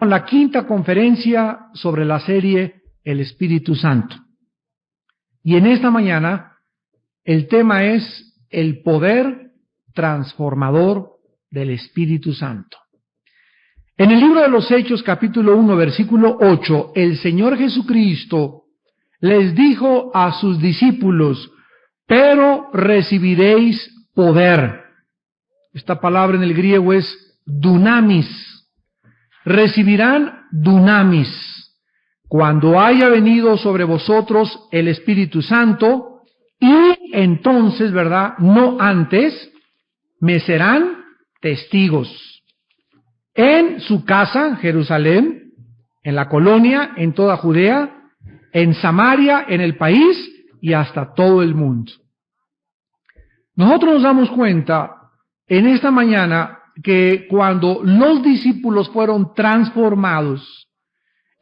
La quinta conferencia sobre la serie El Espíritu Santo. Y en esta mañana el tema es el poder transformador del Espíritu Santo. En el libro de los Hechos, capítulo 1, versículo 8, el Señor Jesucristo les dijo a sus discípulos: pero recibiréis poder. Esta palabra en el griego es dunamis. Recibirán dunamis cuando haya venido sobre vosotros el Espíritu Santo, y entonces, ¿verdad?, no antes, me serán testigos en su casa, Jerusalén, en la colonia, en toda Judea, en Samaria, en el país y hasta todo el mundo. Nosotros nos damos cuenta en esta mañana que cuando los discípulos fueron transformados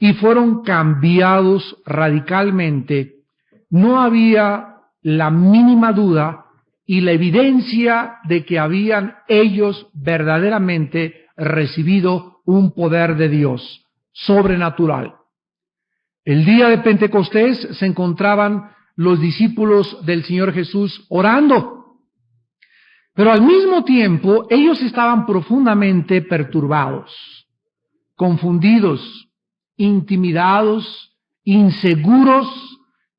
y fueron cambiados radicalmente, no había la mínima duda y la evidencia de que habían ellos verdaderamente recibido un poder de Dios sobrenatural. El día de Pentecostés se encontraban los discípulos del Señor Jesús orando. Pero al mismo tiempo, ellos estaban profundamente perturbados, confundidos, intimidados, inseguros,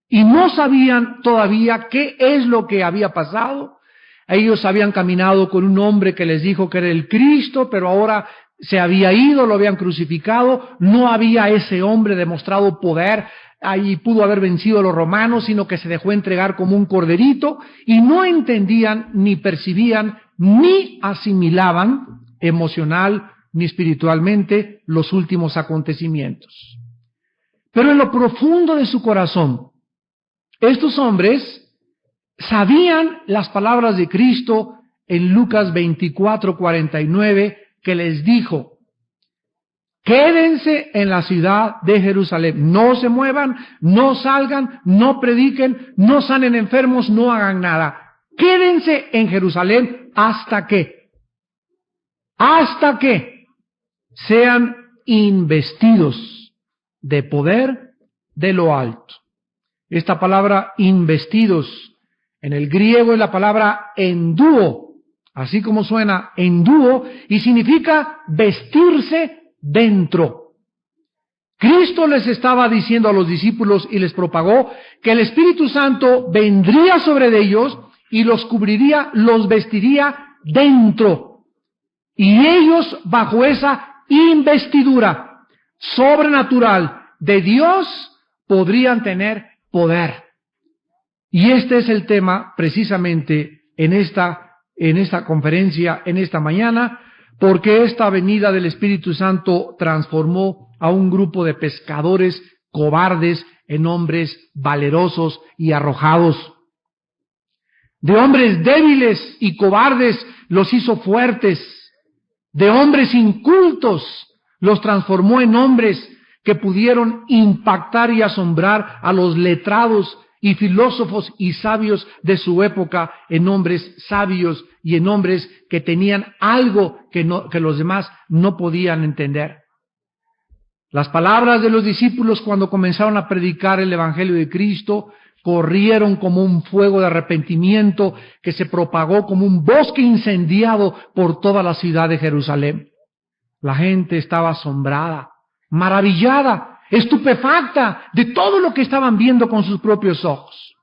y no sabían todavía qué es lo que había pasado. Ellos habían caminado con un hombre que les dijo que era el Cristo, pero ahora se había ido, lo habían crucificado, no había ese hombre demostrado poder. Ahí pudo haber vencido a los romanos, sino que se dejó entregar como un corderito, y no entendían, ni percibían, ni asimilaban emocional ni espiritualmente los últimos acontecimientos. Pero en lo profundo de su corazón, estos hombres sabían las palabras de Cristo en Lucas 24:49, que les dijo: quédense en la ciudad de Jerusalén, no se muevan, no salgan, no prediquen, no sanen enfermos, no hagan nada. Quédense en Jerusalén hasta que sean investidos de poder de lo alto. Esta palabra investidos en el griego es la palabra enduo, así como suena enduo, y significa vestirse dentro. Cristo les estaba diciendo a los discípulos y les propagó que el Espíritu Santo vendría sobre ellos y los cubriría, los vestiría dentro. Y ellos, bajo esa investidura sobrenatural de Dios, podrían tener poder. Y este es el tema precisamente en esta conferencia, en esta mañana, porque esta venida del Espíritu Santo transformó a un grupo de pescadores cobardes en hombres valerosos y arrojados. De hombres débiles y cobardes los hizo fuertes. De hombres incultos los transformó en hombres que pudieron impactar y asombrar a los letrados y filósofos y sabios de su época, en hombres sabios y en hombres que tenían algo que los demás no podían entender. Las palabras de los discípulos cuando comenzaron a predicar el Evangelio de Cristo corrieron como un fuego de arrepentimiento que se propagó como un bosque incendiado por toda la ciudad de Jerusalén. La gente estaba asombrada, maravillada, estupefacta de todo lo que estaban viendo con sus propios ojos.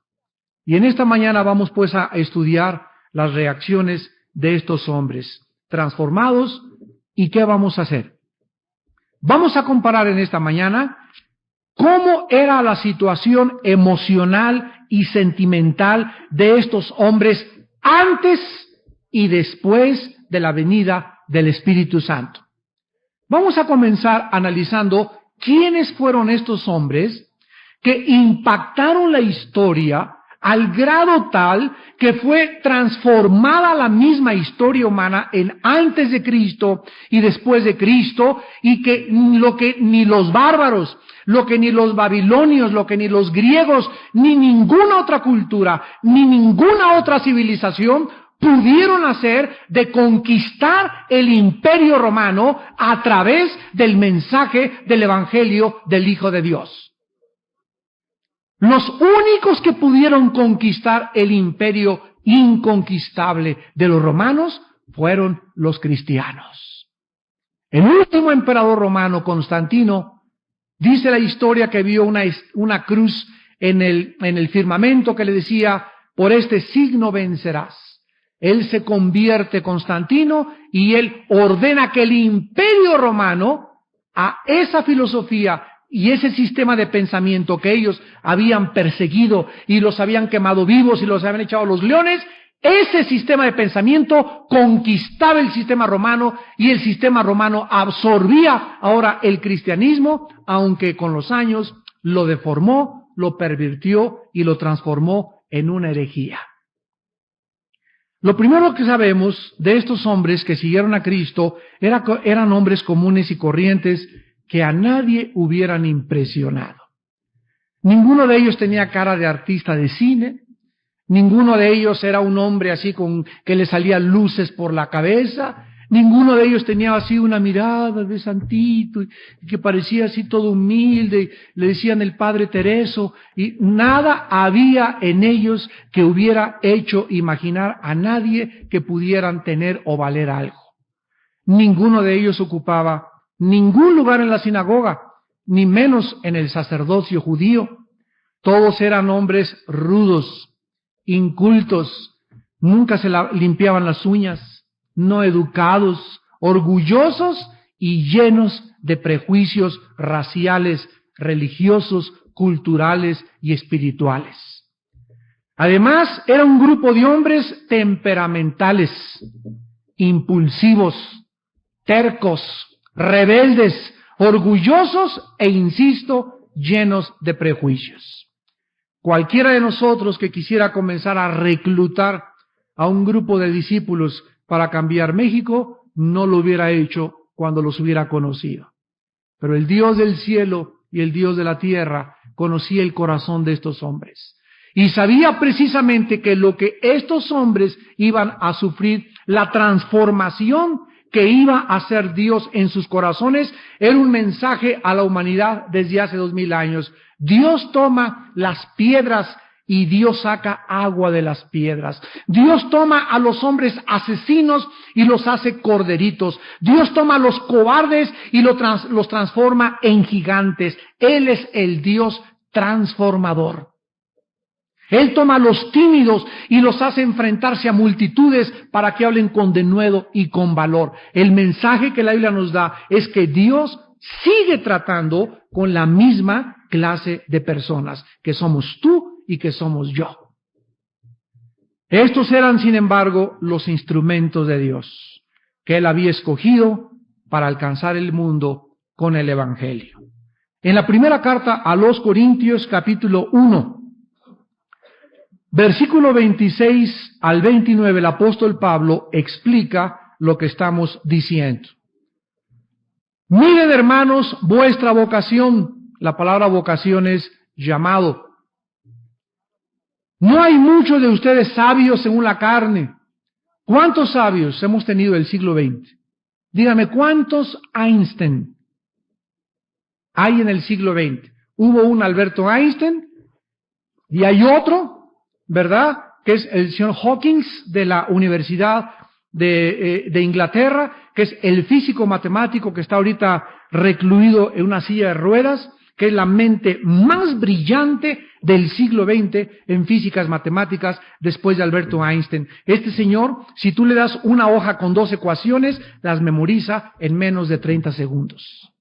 Y en esta mañana vamos pues a estudiar las reacciones de estos hombres transformados. ¿Y qué vamos a hacer? Vamos a comparar en esta mañana cómo era la situación emocional y sentimental de estos hombres antes y después de la venida del Espíritu Santo. Vamos a comenzar analizando quiénes fueron estos hombres que impactaron la historia al grado tal que fue transformada la misma historia humana en antes de Cristo y después de Cristo, y que lo que ni los bárbaros, lo que ni los babilonios, lo que ni los griegos, ni ninguna otra cultura, ni ninguna otra civilización pudieron hacer de conquistar el imperio romano a través del mensaje del Evangelio del Hijo de Dios. Los únicos que pudieron conquistar el imperio inconquistable de los romanos fueron los cristianos. El último emperador romano, Constantino, dice la historia que vio una cruz en el firmamento que le decía: por este signo vencerás. Él se convierte, Constantino, y él ordena que el imperio romano, a esa filosofía y ese sistema de pensamiento que ellos habían perseguido y los habían quemado vivos y los habían echado a los leones, ese sistema de pensamiento conquistaba el sistema romano y el sistema romano absorbía ahora el cristianismo, aunque con los años lo deformó, lo pervirtió y lo transformó en una herejía. Lo primero que sabemos de estos hombres que siguieron a Cristo eran hombres comunes y corrientes que a nadie hubieran impresionado. Ninguno de ellos tenía cara de artista de cine, ninguno de ellos era un hombre así con que le salían luces por la cabeza, ninguno de ellos tenía así una mirada de santito y que parecía así todo humilde, le decían el Padre Tereso, y nada había en ellos que hubiera hecho imaginar a nadie que pudieran tener o valer algo. Ninguno de ellos ocupaba ningún lugar en la sinagoga, ni menos en el sacerdocio judío. Todos eran hombres rudos, incultos, nunca se limpiaban las uñas, no educados, orgullosos y llenos de prejuicios raciales, religiosos, culturales y espirituales. Además, era un grupo de hombres temperamentales, impulsivos, tercos, rebeldes, orgullosos e, insisto, llenos de prejuicios. Cualquiera de nosotros que quisiera comenzar a reclutar a un grupo de discípulos para cambiar México, no lo hubiera hecho cuando los hubiera conocido. Pero el Dios del cielo y el Dios de la tierra conocía el corazón de estos hombres. Y sabía precisamente que lo que estos hombres iban a sufrir, la transformación que iba a hacer Dios en sus corazones, era un mensaje a la humanidad desde hace 2000 años. Dios toma las piedras y Dios saca agua de las piedras. Dios toma a los hombres asesinos y los hace corderitos. Dios toma a los cobardes y los transforma en gigantes. Él es el Dios transformador. Él toma a los tímidos y los hace enfrentarse a multitudes para que hablen con denuedo y con valor. El mensaje que la Biblia nos da es que Dios sigue tratando con la misma clase de personas, que somos tú y que somos yo. Estos eran, sin embargo, los instrumentos de Dios, que Él había escogido para alcanzar el mundo con el Evangelio. En la primera carta a los Corintios, capítulo 1, versículo 26 al 29, el apóstol Pablo explica lo que estamos diciendo. Miren, hermanos, vuestra vocación. La palabra vocación es llamado. No hay muchos de ustedes sabios según la carne. ¿Cuántos sabios hemos tenido el siglo XX? Dígame, ¿cuántos Einstein hay en el siglo XX? Hubo un Alberto Einstein y hay otro, ¿verdad?, que es el señor Hawking de la Universidad de Inglaterra, que es el físico matemático que está ahorita recluido en una silla de ruedas, que es la mente más brillante del siglo XX en físicas matemáticas después de Alberto Einstein. Este señor, si tú le das una hoja con 2 ecuaciones, las memoriza en menos de 30 segundos.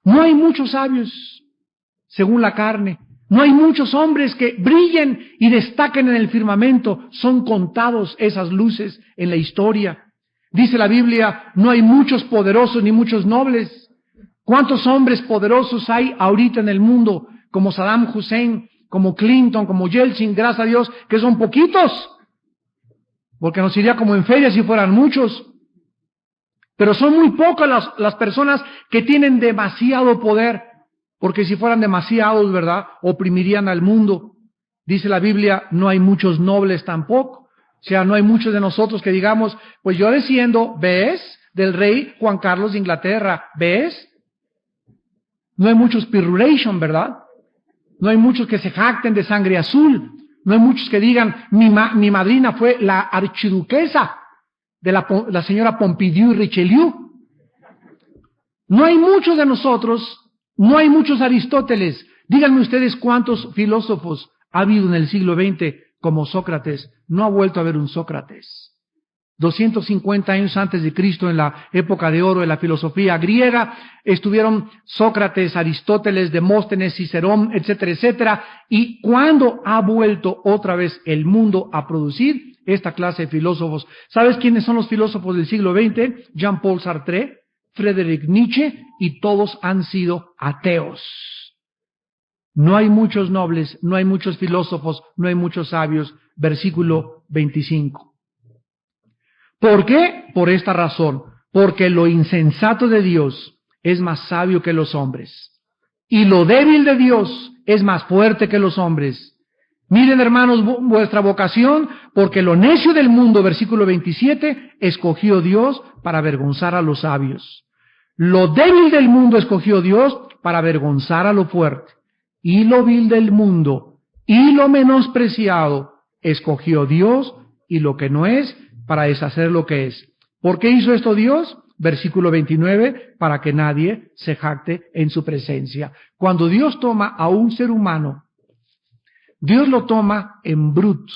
No hay muchos sabios según la carne. No hay muchos hombres que brillen y destaquen en el firmamento. Son contados esas luces en la historia. Dice la Biblia, no hay muchos poderosos ni muchos nobles. ¿Cuántos hombres poderosos hay ahorita en el mundo? Como Saddam Hussein, como Clinton, como Yeltsin, gracias a Dios, que son poquitos. Porque nos iría como en feria si fueran muchos. Pero son muy pocas las personas que tienen demasiado poder. Porque si fueran demasiados, ¿verdad?, oprimirían al mundo. Dice la Biblia, no hay muchos nobles tampoco. O sea, no hay muchos de nosotros que digamos, pues yo desciendo, ¿ves? Del rey Juan Carlos de Inglaterra, ¿ves? No hay muchos pirulation, ¿verdad? No hay muchos que se jacten de sangre azul. No hay muchos que digan, mi madrina fue la archiduquesa de la señora Pompidou y Richelieu. No hay muchos de nosotros, no hay muchos Aristóteles. Díganme ustedes cuántos filósofos ha habido en el siglo XX como Sócrates. No ha vuelto a haber un Sócrates. 250 años antes de Cristo, en la época de oro de la filosofía griega, estuvieron Sócrates, Aristóteles, Demóstenes, Cicerón, etcétera, etcétera. ¿Y cuándo ha vuelto otra vez el mundo a producir esta clase de filósofos? ¿Sabes quiénes son los filósofos del siglo XX? Jean-Paul Sartre, Friedrich Nietzsche, y todos han sido ateos. No hay muchos nobles, no hay muchos filósofos, no hay muchos sabios. Versículo 25. ¿Por qué? Por esta razón. Porque lo insensato de Dios es más sabio que los hombres, y lo débil de Dios es más fuerte que los hombres. Miren, hermanos, vuestra vocación, porque lo necio del mundo, versículo 27, escogió Dios para avergonzar a los sabios. Lo débil del mundo escogió Dios para avergonzar a lo fuerte. Y lo vil del mundo y lo menospreciado escogió Dios, y lo que no es, para deshacer lo que es. ¿Por qué hizo esto Dios? Versículo 29, para que nadie se jacte en su presencia. Cuando Dios toma a un ser humano, Dios lo toma en bruto.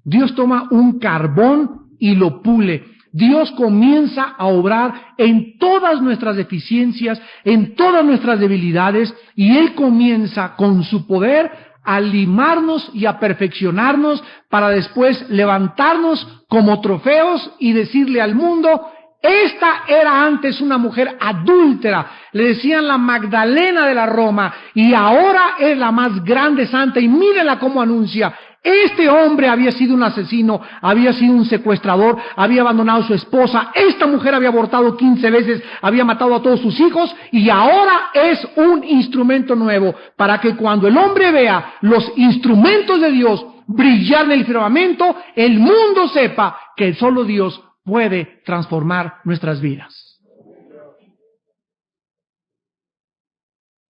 Dios toma un carbón y lo pule. Dios comienza a obrar en todas nuestras deficiencias, en todas nuestras debilidades, y Él comienza con su poder a limarnos y a perfeccionarnos para después levantarnos como trofeos y decirle al mundo: esta era antes una mujer adúltera, le decían la Magdalena de la Roma, y ahora es la más grande santa, y mírenla cómo anuncia. Este hombre había sido un asesino, había sido un secuestrador, había abandonado a su esposa, esta mujer había abortado 15 veces, había matado a todos sus hijos, y ahora es un instrumento nuevo, para que cuando el hombre vea los instrumentos de Dios brillar en el firmamento, el mundo sepa que solo Dios puede transformar nuestras vidas.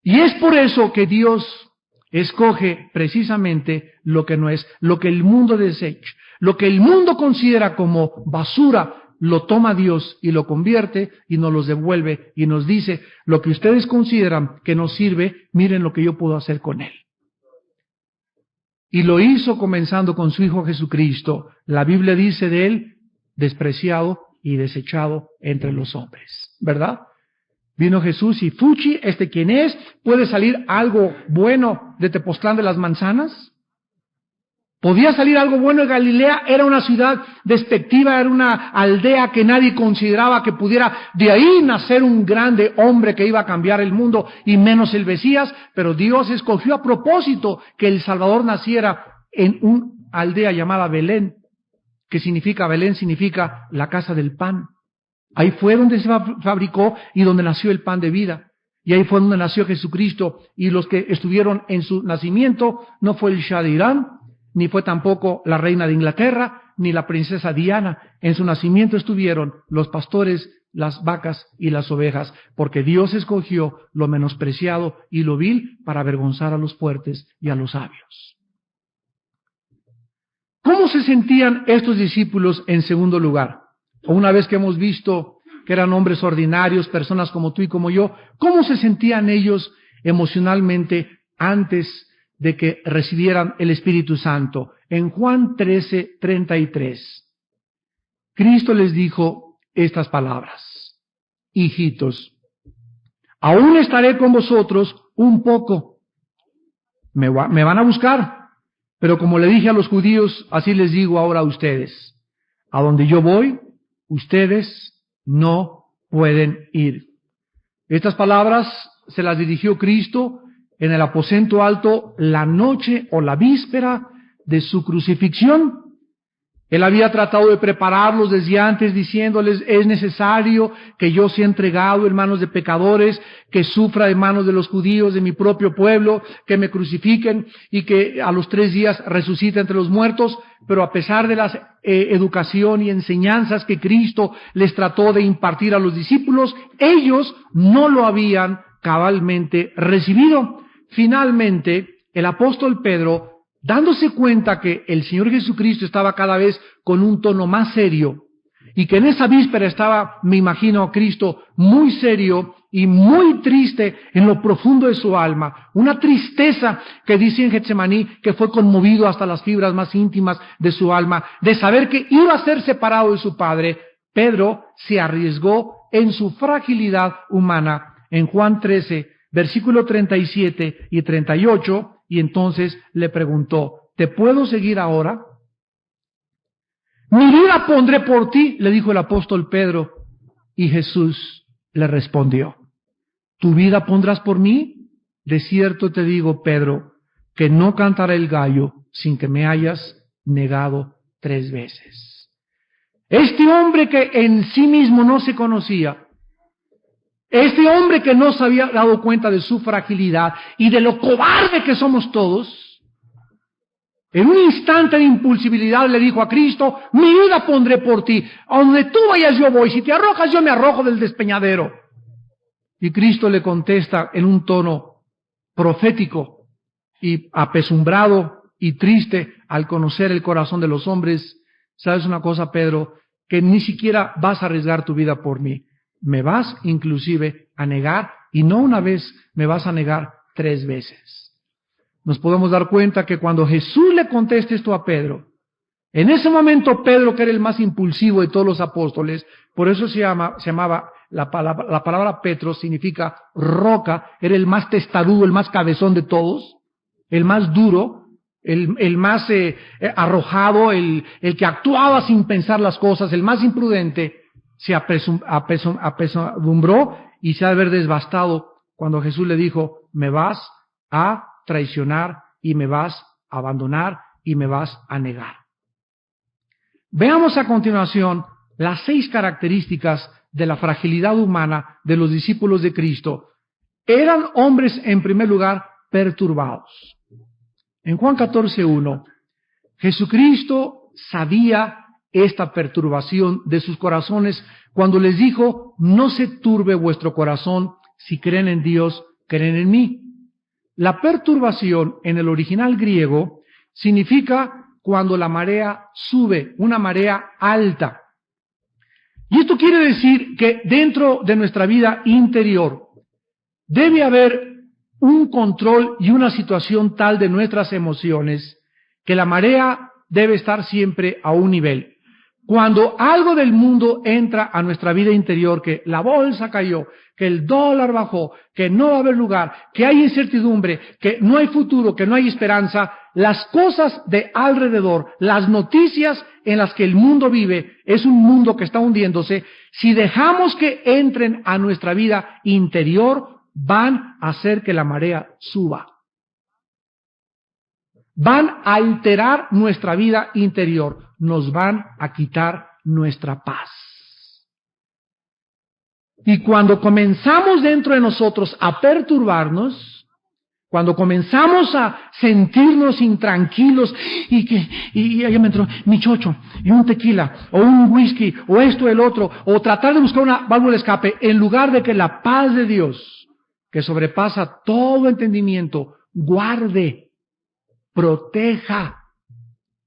Y es por eso que Dios escoge precisamente lo que no es, lo que el mundo desecha, lo que el mundo considera como basura, lo toma Dios y lo convierte y nos los devuelve y nos dice: lo que ustedes consideran que no sirve, miren lo que yo puedo hacer con él. Y lo hizo comenzando con su Hijo Jesucristo. La Biblia dice de él: despreciado y desechado entre los hombres, ¿verdad? Vino Jesús y fuchi, ¿quién es? ¿Puede salir algo bueno de Tepoztlán de las Manzanas? ¿Podía salir algo bueno de Galilea? Era una ciudad despectiva, era una aldea que nadie consideraba que pudiera de ahí nacer un grande hombre que iba a cambiar el mundo, y menos el Mesías. Pero Dios escogió a propósito que el Salvador naciera en una aldea llamada Belén. ¿Qué significa Belén? Significa la casa del pan. Ahí fue donde se fabricó y donde nació el pan de vida. Y ahí fue donde nació Jesucristo. Y los que estuvieron en su nacimiento no fue el Shah de Irán, ni fue tampoco la reina de Inglaterra, ni la princesa Diana. En su nacimiento estuvieron los pastores, las vacas y las ovejas, porque Dios escogió lo menospreciado y lo vil para avergonzar a los fuertes y a los sabios. ¿Cómo se sentían estos discípulos en segundo lugar? O una vez que hemos visto que eran hombres ordinarios, personas como tú y como yo, ¿cómo se sentían ellos emocionalmente antes de que recibieran el Espíritu Santo? En Juan 13:33, Cristo les dijo estas palabras: hijitos, aún estaré con vosotros un poco. Me van a buscar, pero como le dije a los judíos, así les digo ahora a ustedes: a donde yo voy, ustedes no pueden ir. Estas palabras se las dirigió Cristo en el aposento alto la noche o la víspera de su crucifixión. Él había tratado de prepararlos desde antes, diciéndoles, es necesario que yo sea entregado en manos de pecadores, que sufra en manos de los judíos, de mi propio pueblo, que me crucifiquen y que a los 3 días resucite entre los muertos. Pero a pesar de la educación y enseñanzas que Cristo les trató de impartir a los discípulos, ellos no lo habían cabalmente recibido. Finalmente, el apóstol Pedro, dándose cuenta que el Señor Jesucristo estaba cada vez con un tono más serio y que en esa víspera estaba, me imagino, a Cristo muy serio y muy triste en lo profundo de su alma, una tristeza que dice en Getsemaní que fue conmovido hasta las fibras más íntimas de su alma, de saber que iba a ser separado de su Padre. Pedro se arriesgó en su fragilidad humana. En Juan 13, versículo 37 y 38, y entonces le preguntó, ¿te puedo seguir ahora? Mi vida pondré por ti, le dijo el apóstol Pedro. Y Jesús le respondió, ¿tu vida pondrás por mí? De cierto te digo, Pedro, que no cantará el gallo sin que me hayas negado 3 veces. Este hombre que en sí mismo no se conocía, este hombre que no se había dado cuenta de su fragilidad y de lo cobarde que somos todos, en un instante de impulsibilidad le dijo a Cristo, mi vida pondré por ti, a donde tú vayas yo voy, si te arrojas yo me arrojo del despeñadero. Y Cristo le contesta en un tono profético y apesumbrado y triste al conocer el corazón de los hombres, ¿sabes una cosa, Pedro? Que ni siquiera vas a arriesgar tu vida por mí. Me vas inclusive a negar, y no una vez, me vas a negar 3 veces. Nos podemos dar cuenta que cuando Jesús le contesta esto a Pedro, en ese momento Pedro, que era el más impulsivo de todos los apóstoles, por eso se llamaba, la palabra Petro significa roca, era el más testarudo, el más cabezón de todos, el más duro, el más arrojado, el que actuaba sin pensar las cosas, el más imprudente, se apesadumbró y se ha de haber devastado cuando Jesús le dijo, me vas a traicionar y me vas a abandonar y me vas a negar. Veamos a continuación las 6 características de la fragilidad humana de los discípulos de Cristo. Eran hombres, en primer lugar, perturbados. En Juan 14:1, Jesucristo sabía esta perturbación de sus corazones cuando les dijo, no se turbe vuestro corazón, si creen en Dios, creen en mí. La perturbación en el original griego significa cuando la marea sube, una marea alta. Y esto quiere decir que dentro de nuestra vida interior debe haber un control y una situación tal de nuestras emociones que la marea debe estar siempre a un nivel. Cuando algo del mundo entra a nuestra vida interior, que la bolsa cayó, que el dólar bajó, que no va a haber lugar, que hay incertidumbre, que no hay futuro, que no hay esperanza, las cosas de alrededor, las noticias en las que el mundo vive, es un mundo que está hundiéndose. Si dejamos que entren a nuestra vida interior, van a hacer que la marea suba. Van a alterar nuestra vida interior, nos van a quitar nuestra paz. Y cuando comenzamos dentro de nosotros a perturbarnos, cuando comenzamos a sentirnos intranquilos y ya me entró mi chocho, y un tequila, o un whisky, o esto, el otro, o tratar de buscar una válvula de escape, en lugar de que la paz de Dios, que sobrepasa todo entendimiento, guarde, proteja,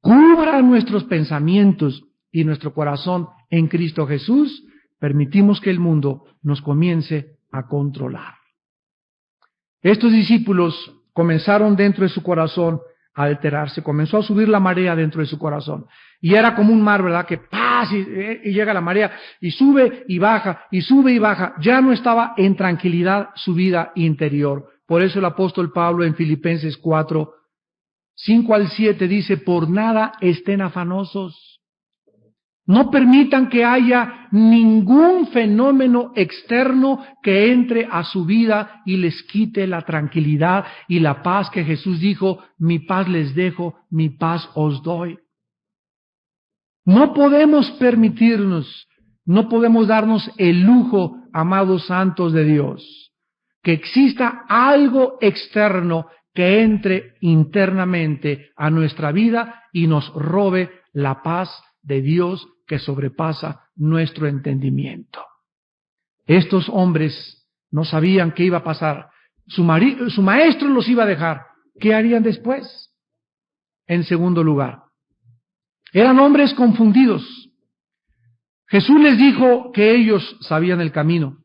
cubra nuestros pensamientos y nuestro corazón en Cristo Jesús, permitimos que el mundo nos comience a controlar. Estos discípulos comenzaron dentro de su corazón a alterarse, comenzó a subir la marea dentro de su corazón. Y era como un mar, ¿verdad? Que pasa y llega la marea y sube y baja, y sube y baja. Ya no estaba en tranquilidad su vida interior. Por eso el apóstol Pablo en Filipenses 4, 5 al 7 dice, por nada estén afanosos. No permitan que haya ningún fenómeno externo que entre a su vida y les quite la tranquilidad y la paz que Jesús dijo, mi paz les dejo, mi paz os doy. No podemos permitirnos, no podemos darnos el lujo, amados santos de Dios, que exista algo externo que entre internamente a nuestra vida y nos robe la paz de Dios que sobrepasa nuestro entendimiento. Estos hombres no sabían qué iba a pasar. Su maestro los iba a dejar. ¿Qué harían después? En segundo lugar, eran hombres confundidos. Jesús les dijo que ellos sabían el camino.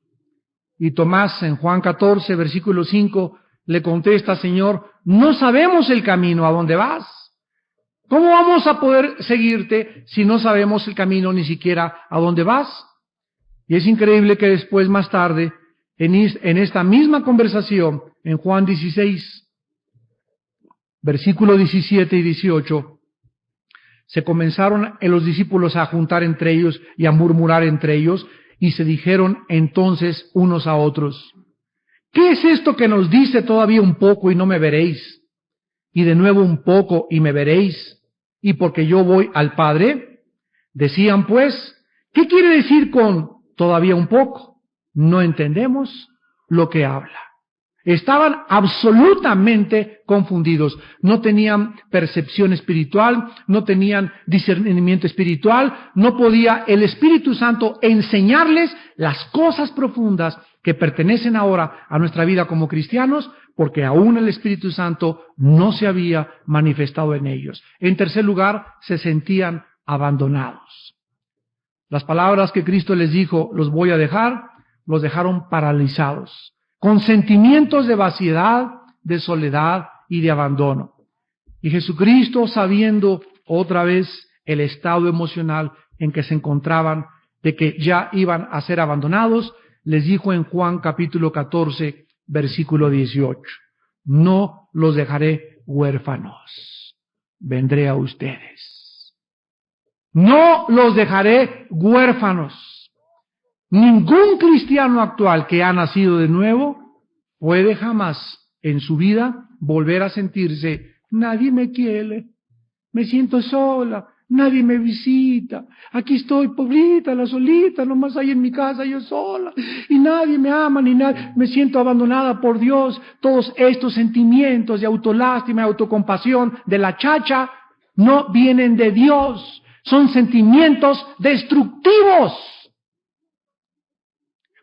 Y Tomás, en Juan 14, versículo 5, le contesta: Señor, no sabemos el camino, ¿a dónde vas? ¿Cómo vamos a poder seguirte si no sabemos el camino ni siquiera a dónde vas? Y es increíble que después, más tarde, en esta misma conversación, en Juan 16, versículo 17 y 18, se comenzaron los discípulos a juntar entre ellos y a murmurar entre ellos, y se dijeron entonces unos a otros: ¿qué es esto que nos dice todavía un poco y no me veréis? Y de nuevo un poco y me veréis, y porque yo voy al Padre. Decían pues: ¿qué quiere decir con todavía un poco? No entendemos lo que habla. Estaban absolutamente confundidos, no tenían percepción espiritual, no tenían discernimiento espiritual, no podía el Espíritu Santo enseñarles las cosas profundas que pertenecen ahora a nuestra vida como cristianos, porque aún el Espíritu Santo no se había manifestado en ellos. En tercer lugar, se sentían abandonados. Las palabras que Cristo les dijo, los voy a dejar, los dejaron paralizados, con sentimientos de vaciedad, de soledad y de abandono. Y Jesucristo, sabiendo otra vez el estado emocional en que se encontraban, de que ya iban a ser abandonados, les dijo en Juan capítulo 14, versículo 18, no los dejaré huérfanos, vendré a ustedes. No los dejaré huérfanos. Ningún cristiano actual que ha nacido de nuevo puede jamás en su vida volver a sentirse: nadie me quiere, me siento sola, nadie me visita, aquí estoy pobrita, la solita, nomás ahí en mi casa yo sola, y nadie me ama, ni nadie, me siento abandonada por Dios. Todos estos sentimientos de autolástima, de autocompasión, de la chacha, no vienen de Dios, son sentimientos destructivos.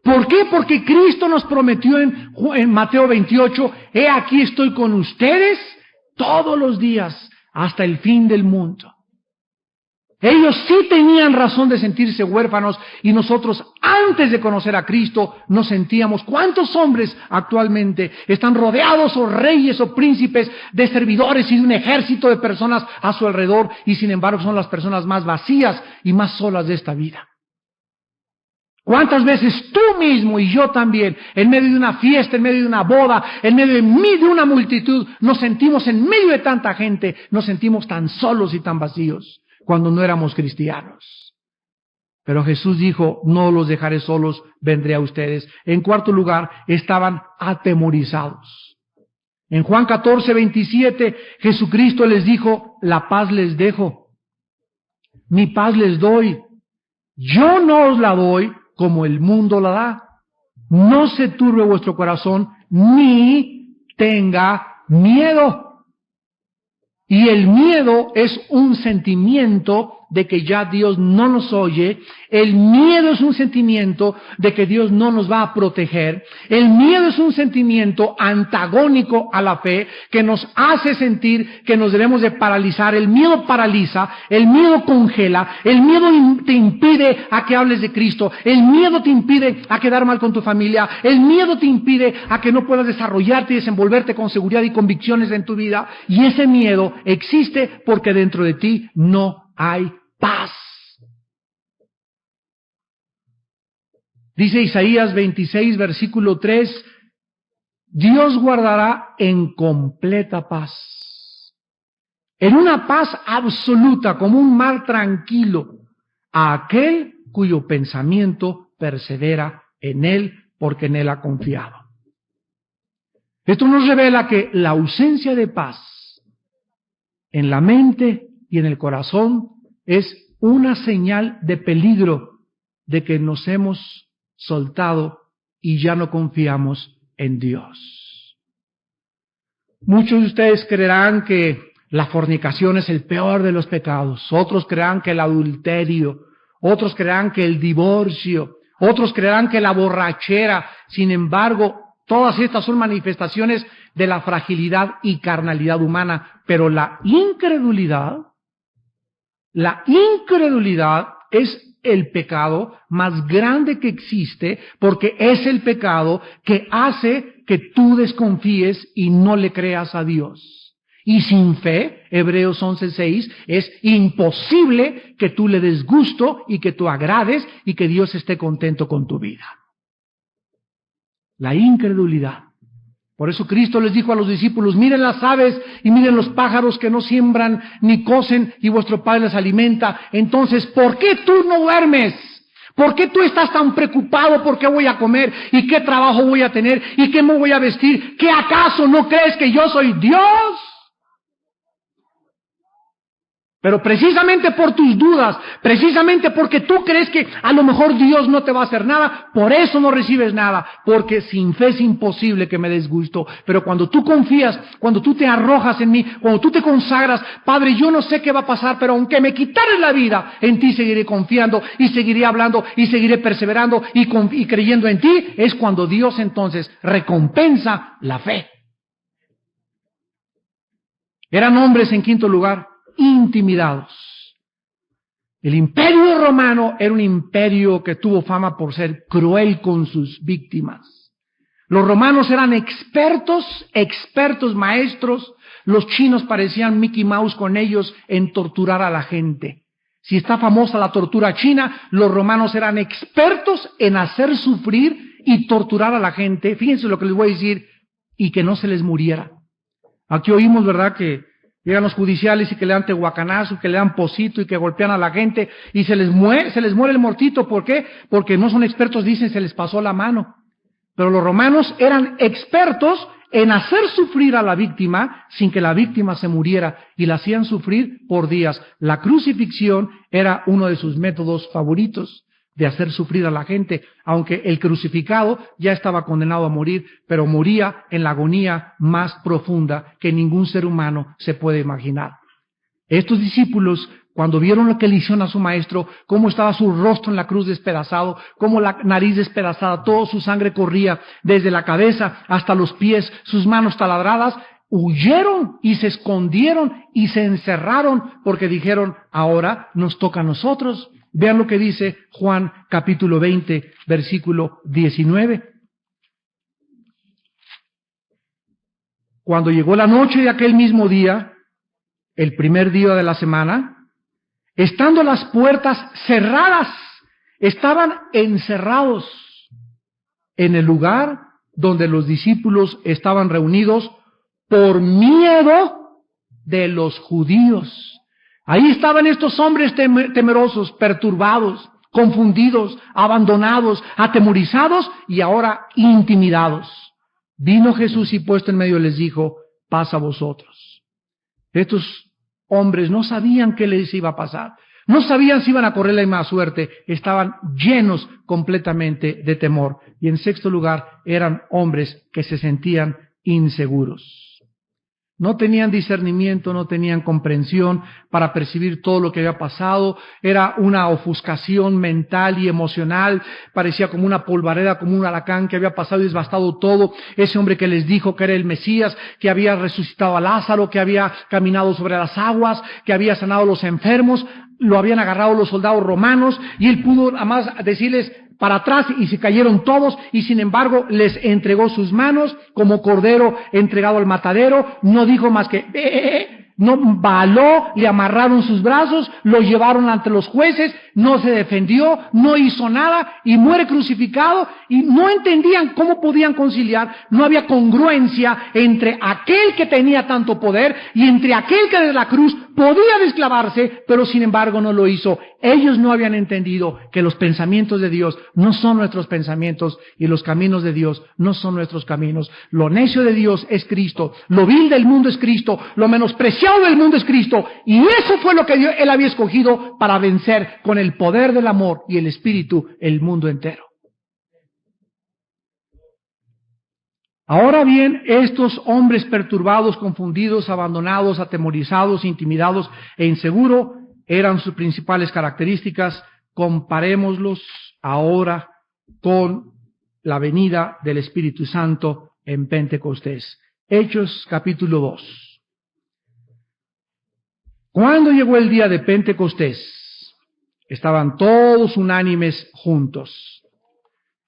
¿Por qué? Porque Cristo nos prometió en Mateo 28, he aquí estoy con ustedes todos los días hasta el fin del mundo. Ellos sí tenían razón de sentirse huérfanos, y nosotros, antes de conocer a Cristo, nos sentíamos. ¿Cuántos hombres actualmente están rodeados, o reyes o príncipes, de servidores y de un ejército de personas a su alrededor, y sin embargo son las personas más vacías y más solas de esta vida? ¿Cuántas veces tú mismo y yo también, en medio de una fiesta, en medio de una boda, en medio de una multitud, nos sentimos en medio de tanta gente, nos sentimos tan solos y tan vacíos cuando no éramos cristianos? Pero Jesús dijo: no los dejaré solos, vendré a ustedes. En cuarto lugar, estaban atemorizados. En Juan 14, 27, Jesucristo les dijo: la paz les dejo, mi paz les doy. Yo no os la doy como el mundo la da. No se turbe vuestro corazón, ni tenga miedo. Y el miedo es un sentimiento de que ya Dios no nos oye. El miedo es un sentimiento de que Dios no nos va a proteger. El miedo es un sentimiento antagónico a la fe que nos hace sentir que nos debemos de paralizar. El miedo paraliza, el miedo congela, el miedo te impide a que hables de Cristo, el miedo te impide a quedar mal con tu familia, el miedo te impide a que no puedas desarrollarte y desenvolverte con seguridad y convicciones en tu vida. Y ese miedo existe porque dentro de ti no hay paz. Dice Isaías 26, versículo 3, Dios guardará en completa paz, en una paz absoluta, como un mar tranquilo, a aquel cuyo pensamiento persevera en Él, porque en Él ha confiado. Esto nos revela que la ausencia de paz en la mente y en el corazón es una señal de peligro de que nos hemos soltado y ya no confiamos en Dios. Muchos de ustedes creerán que la fornicación es el peor de los pecados, otros creerán que el adulterio, otros creerán que el divorcio, otros creerán que la borrachera. Sin embargo, todas estas son manifestaciones de la fragilidad y carnalidad humana, pero la incredulidad es el pecado más grande que existe, porque es el pecado que hace que tú desconfíes y no le creas a Dios. Y sin fe, Hebreos 11:6, es imposible que tú le des gusto y que tú agrades y que Dios esté contento con tu vida. La incredulidad. Por eso Cristo les dijo a los discípulos: miren las aves y miren los pájaros que no siembran ni cosen y vuestro Padre les alimenta. Entonces, ¿por qué tú no duermes? ¿Por qué tú estás tan preocupado por qué voy a comer y qué trabajo voy a tener y qué me voy a vestir? ¿Qué acaso no crees que yo soy Dios? Pero precisamente por tus dudas, precisamente porque tú crees que a lo mejor Dios no te va a hacer nada, por eso no recibes nada, porque sin fe es imposible que me des gusto. Pero cuando tú confías, cuando tú te arrojas en mí, cuando tú te consagras: Padre, yo no sé qué va a pasar, pero aunque me quitares la vida, en ti seguiré confiando y seguiré hablando y seguiré perseverando y creyendo en ti, es cuando Dios entonces recompensa la fe. Eran hombres, en quinto lugar, intimidados. El imperio romano era un imperio que tuvo fama por ser cruel con sus víctimas. Los romanos eran expertos maestros. Los chinos parecían Mickey Mouse con ellos en torturar a la gente. Si está famosa la tortura china, los romanos eran expertos en hacer sufrir y torturar a la gente. Fíjense lo que les voy a decir, y que no se les muriera. Aquí oímos, ¿verdad?, que llegan los judiciales y que le dan tehuacanazo, que le dan pocito y que golpean a la gente y se les muere el mortito. ¿Por qué? Porque no son expertos, dicen, se les pasó la mano. Pero los romanos eran expertos en hacer sufrir a la víctima sin que la víctima se muriera, y la hacían sufrir por días. La crucifixión era uno de sus métodos favoritos de hacer sufrir a la gente, aunque el crucificado ya estaba condenado a morir, pero moría en la agonía más profunda que ningún ser humano se puede imaginar. Estos discípulos, cuando vieron lo que le hicieron a su maestro, cómo estaba su rostro en la cruz despedazado, cómo la nariz despedazada, toda su sangre corría desde la cabeza hasta los pies, sus manos taladradas, huyeron y se escondieron y se encerraron porque dijeron: ahora nos toca a nosotros. Vean lo que dice Juan capítulo 20, versículo 19. Cuando llegó la noche de aquel mismo día, el primer día de la semana, estando las puertas cerradas, estaban encerrados en el lugar donde los discípulos estaban reunidos por miedo de los judíos. Ahí estaban estos hombres temerosos, perturbados, confundidos, abandonados, atemorizados y ahora intimidados. Vino Jesús y puesto en medio les dijo: paz a vosotros. Estos hombres no sabían qué les iba a pasar, no sabían si iban a correr la misma suerte, estaban llenos completamente de temor. Y en sexto lugar, eran hombres que se sentían inseguros. No tenían discernimiento, no tenían comprensión para percibir todo lo que había pasado. Era una ofuscación mental y emocional. Parecía como una polvareda, como un huracán que había pasado y devastado todo. Ese hombre que les dijo que era el Mesías, que había resucitado a Lázaro, que había caminado sobre las aguas, que había sanado a los enfermos, lo habían agarrado los soldados romanos y él pudo nada más decirles para atrás y se cayeron todos, y sin embargo les entregó sus manos como cordero entregado al matadero. No dijo más que no baló, le amarraron sus brazos, lo llevaron ante los jueces, no se defendió, no hizo nada y muere crucificado. Y no entendían cómo podían conciliar, no había congruencia entre aquel que tenía tanto poder y entre aquel que desde la cruz podía desclavarse, pero sin embargo no lo hizo. Ellos no habían entendido que los pensamientos de Dios no son nuestros pensamientos y los caminos de Dios no son nuestros caminos. Lo necio de Dios es Cristo, lo vil del mundo es Cristo, lo menospreciado despreciado del mundo es Cristo, y eso fue lo que Él había escogido para vencer con el poder del amor y el Espíritu el mundo entero. Ahora bien, estos hombres perturbados, confundidos, abandonados, atemorizados, intimidados e inseguros eran sus principales características. Comparémoslos ahora con la venida del Espíritu Santo en Pentecostés. Hechos capítulo 2. Cuando llegó el día de Pentecostés, estaban todos unánimes juntos.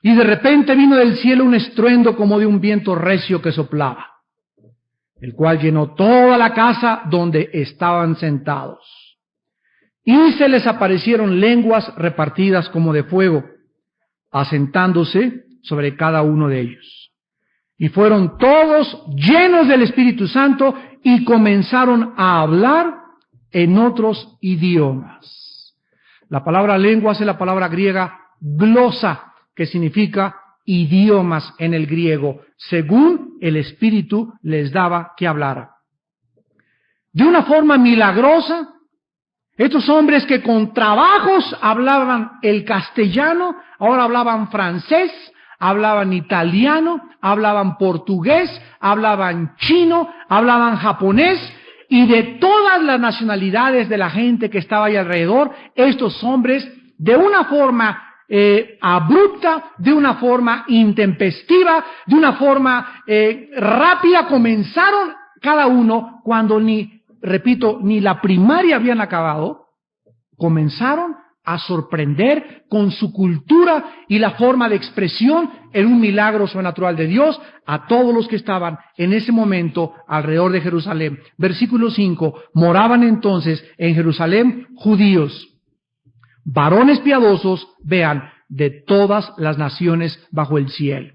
Y de repente vino del cielo un estruendo como de un viento recio que soplaba, el cual llenó toda la casa donde estaban sentados. Y se les aparecieron lenguas repartidas como de fuego, asentándose sobre cada uno de ellos. Y fueron todos llenos del Espíritu Santo y comenzaron a hablar en otros idiomas. La palabra lenguas es la palabra griega glosa, que significa idiomas en el griego, según el Espíritu les daba que hablara. De una forma milagrosa, estos hombres que con trabajos hablaban el castellano, ahora hablaban francés, hablaban italiano, hablaban portugués, hablaban chino, hablaban japonés, y de todas las nacionalidades de la gente que estaba ahí alrededor, estos hombres, de una forma abrupta, de una forma intempestiva, de una forma rápida, comenzaron cada uno cuando ni la primaria habían acabado, comenzaron a sorprender con su cultura y la forma de expresión en un milagro sobrenatural de Dios a todos los que estaban en ese momento alrededor de Jerusalén. Versículo 5, moraban entonces en Jerusalén judíos, varones piadosos, vean, de todas las naciones bajo el cielo.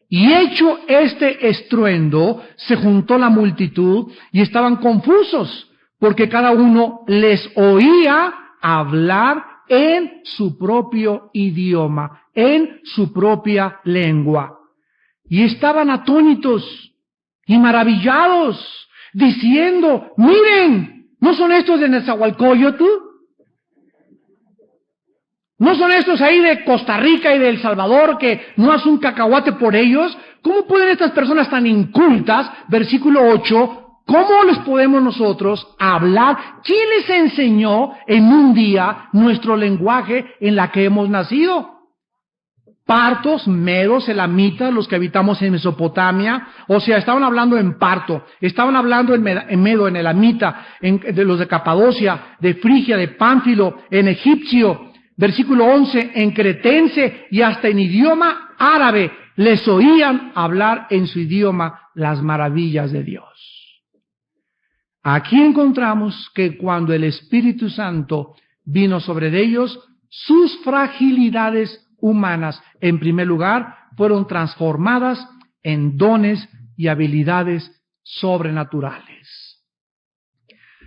Y hecho este estruendo, se juntó la multitud y estaban confusos, porque cada uno les oía hablar en su propio idioma, en su propia lengua. Y estaban atónitos y maravillados, diciendo, miren, ¿no son estos de Nezahualcóyotl? ¿No son estos ahí de Costa Rica y de El Salvador que no hacen un cacahuate por ellos? ¿Cómo pueden estas personas tan incultas, versículo 8, cómo les podemos nosotros hablar? ¿Quién les enseñó en un día nuestro lenguaje en la que hemos nacido? Partos, medos, elamitas, los que habitamos en Mesopotamia, o sea, estaban hablando en parto, estaban hablando en medo, en elamita, de los de Capadocia, de Frigia, de Pánfilo, en egipcio. Versículo 11, en cretense y hasta en idioma árabe les oían hablar en su idioma las maravillas de Dios. Aquí encontramos que cuando el Espíritu Santo vino sobre ellos, sus fragilidades humanas, en primer lugar, fueron transformadas en dones y habilidades sobrenaturales.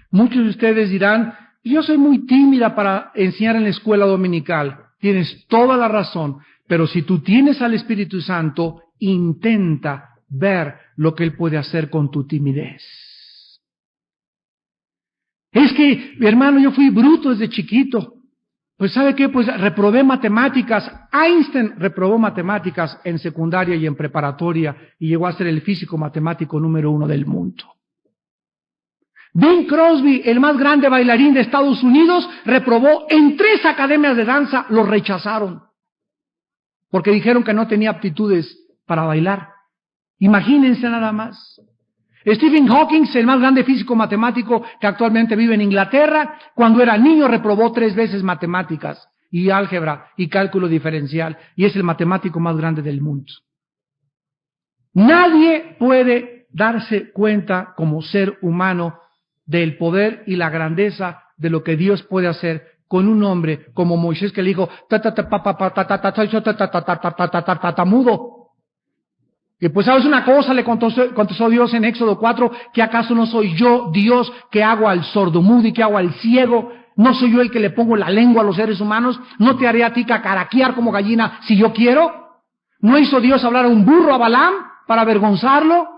Muchos de ustedes dirán, yo soy muy tímida para enseñar en la escuela dominical. Tienes toda la razón, pero si tú tienes al Espíritu Santo, intenta ver lo que Él puede hacer con tu timidez. Es que, mi hermano, yo fui bruto desde chiquito. Pues ¿sabe qué? Pues reprobé matemáticas. Einstein reprobó matemáticas en secundaria y en preparatoria y llegó a ser el físico matemático número 1 del mundo. Bing Crosby, el más grande bailarín de Estados Unidos, reprobó en 3 academias de danza, lo rechazaron, porque dijeron que no tenía aptitudes para bailar. Imagínense nada más. Stephen Hawking, el más grande físico matemático que actualmente vive en Inglaterra, cuando era niño reprobó 3 veces matemáticas y álgebra y cálculo diferencial, y es el matemático más grande del mundo. Nadie puede darse cuenta como ser humano del poder y la grandeza de lo que Dios puede hacer con un hombre como Moisés, que le dijo mudo. Y pues sabes una cosa, le contestó Dios en Éxodo 4, que acaso no soy yo Dios que hago al sordomudo y que hago al ciego, no soy yo el que le pongo la lengua a los seres humanos, no te haré a ti cacaraquear como gallina si yo quiero. ¿No hizo Dios hablar a un burro, a Balaam, para avergonzarlo?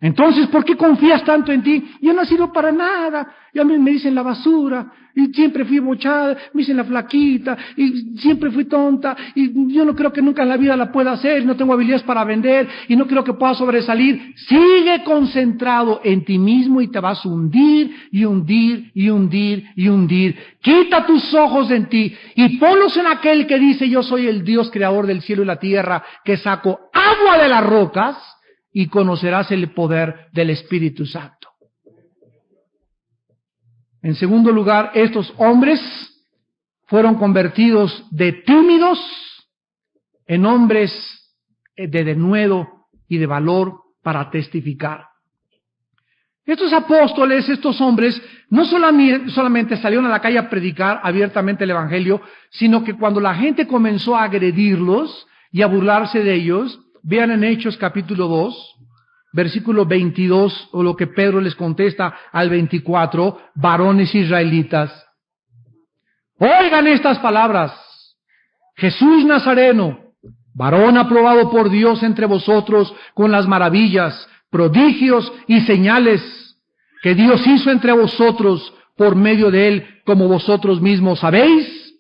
Entonces, ¿por qué confías tanto en ti? Yo no sirvo para nada. Y a mí me dicen la basura, y siempre fui bochada, me dicen la flaquita, y siempre fui tonta, y yo no creo que nunca en la vida la pueda hacer, no tengo habilidades para vender, y no creo que pueda sobresalir. Sigue concentrado en ti mismo y te vas a hundir, y hundir, y hundir, y hundir. Quita tus ojos en ti, y ponlos en aquel que dice, yo soy el Dios creador del cielo y la tierra, que saco agua de las rocas, y conocerás el poder del Espíritu Santo. En segundo lugar, estos hombres fueron convertidos de tímidos en hombres de denuedo y de valor para testificar. Estos apóstoles, estos hombres, no solamente salieron a la calle a predicar abiertamente el Evangelio, sino que cuando la gente comenzó a agredirlos y a burlarse de ellos, vean en Hechos capítulo 2, versículo 22, o lo que Pedro les contesta al 24, varones israelitas. Oigan estas palabras. Jesús Nazareno, varón aprobado por Dios entre vosotros con las maravillas, prodigios y señales que Dios hizo entre vosotros por medio de él, como vosotros mismos sabéis.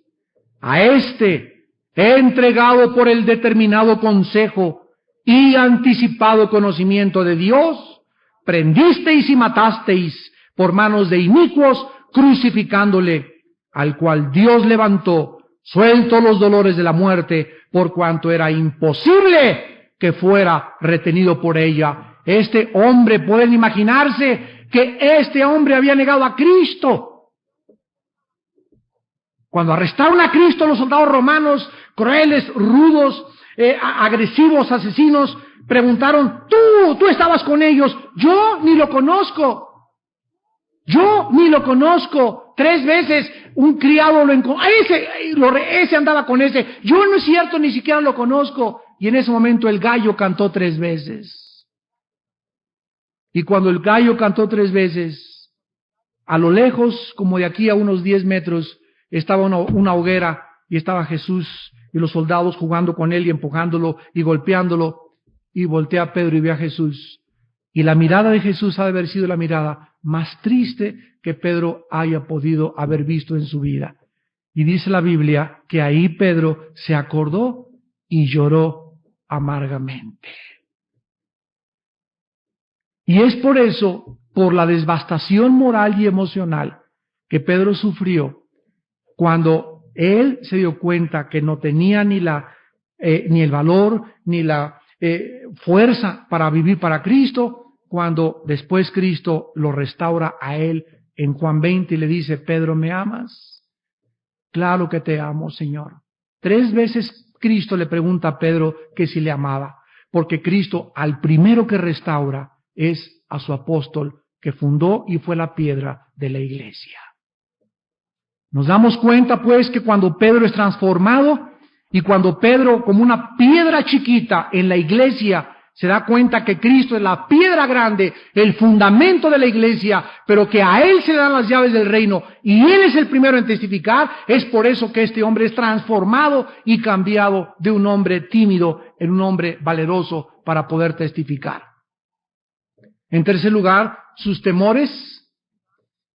A este he entregado por el determinado consejo y anticipado conocimiento de Dios, prendisteis y matasteis por manos de inicuos, crucificándole, al cual Dios levantó, suelto los dolores de la muerte, por cuanto era imposible que fuera retenido por ella. Este hombre, pueden imaginarse que este hombre había negado a Cristo. Cuando arrestaron a Cristo los soldados romanos, crueles, rudos, agresivos, asesinos, preguntaron, tú estabas con ellos. Yo ni lo conozco. 3 veces un criado lo encontró. Ese andaba con ese. Yo no es cierto, ni siquiera lo conozco. Y en ese momento el gallo cantó 3 veces. Y cuando el gallo cantó 3 veces, a lo lejos, como de aquí a unos 10 metros, estaba una hoguera y estaba Jesús y los soldados jugando con él y empujándolo y golpeándolo. Y voltea a Pedro y ve a Jesús. Y la mirada de Jesús ha de haber sido la mirada más triste que Pedro haya podido haber visto en su vida. Y dice la Biblia que ahí Pedro se acordó y lloró amargamente. Y es por eso, por la devastación moral y emocional que Pedro sufrió, cuando él se dio cuenta que no tenía ni el valor, ni la fuerza para vivir para Cristo, cuando después Cristo lo restaura a él en Juan 20 y le dice, Pedro, ¿me amas? Claro que te amo, Señor. 3 veces Cristo le pregunta a Pedro que si le amaba, porque Cristo al primero que restaura es a su apóstol que fundó y fue la piedra de la iglesia. Nos damos cuenta pues que cuando Pedro es transformado y cuando Pedro como una piedra chiquita en la iglesia se da cuenta que Cristo es la piedra grande, el fundamento de la iglesia, pero que a él se le dan las llaves del reino y él es el primero en testificar, es por eso que este hombre es transformado y cambiado de un hombre tímido en un hombre valeroso para poder testificar. En tercer lugar, sus temores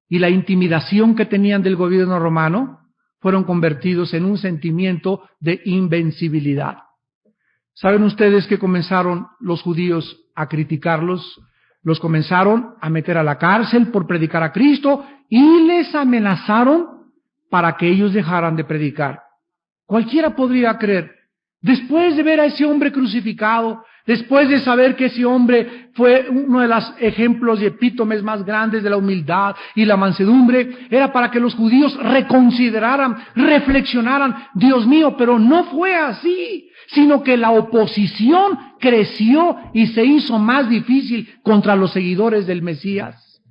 y la intimidación que tenían del gobierno romano fueron convertidos en un sentimiento de invencibilidad. ¿Saben ustedes que comenzaron los judíos a criticarlos? Los comenzaron a meter a la cárcel por predicar a Cristo y les amenazaron para que ellos dejaran de predicar. Cualquiera podría creer, después de ver a ese hombre crucificado, después de saber que ese hombre fue uno de los ejemplos y epítomes más grandes de la humildad y la mansedumbre, era para que los judíos reconsideraran, reflexionaran, Dios mío, pero no fue así, sino que la oposición creció y se hizo más difícil contra los seguidores del Mesías.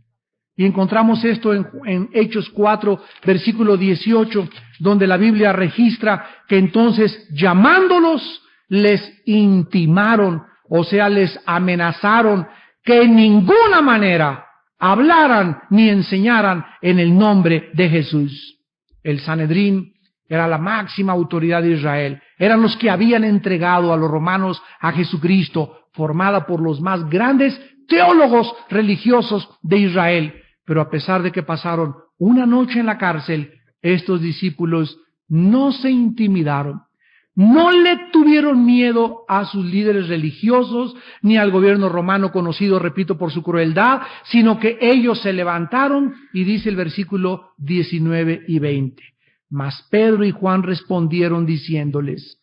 Y encontramos esto en Hechos 4, versículo 18, donde la Biblia registra que entonces llamándolos, les intimaron, o sea, les amenazaron que en ninguna manera hablaran ni enseñaran en el nombre de Jesús. El Sanedrín era la máxima autoridad de Israel. Eran los que habían entregado a los romanos a Jesucristo, formada por los más grandes teólogos religiosos de Israel. Pero a pesar de que pasaron una noche en la cárcel, estos discípulos no se intimidaron. No le tuvieron miedo a sus líderes religiosos, ni al gobierno romano conocido, repito, por su crueldad, sino que ellos se levantaron, y dice el versículo 19 y 20. Mas Pedro y Juan respondieron diciéndoles: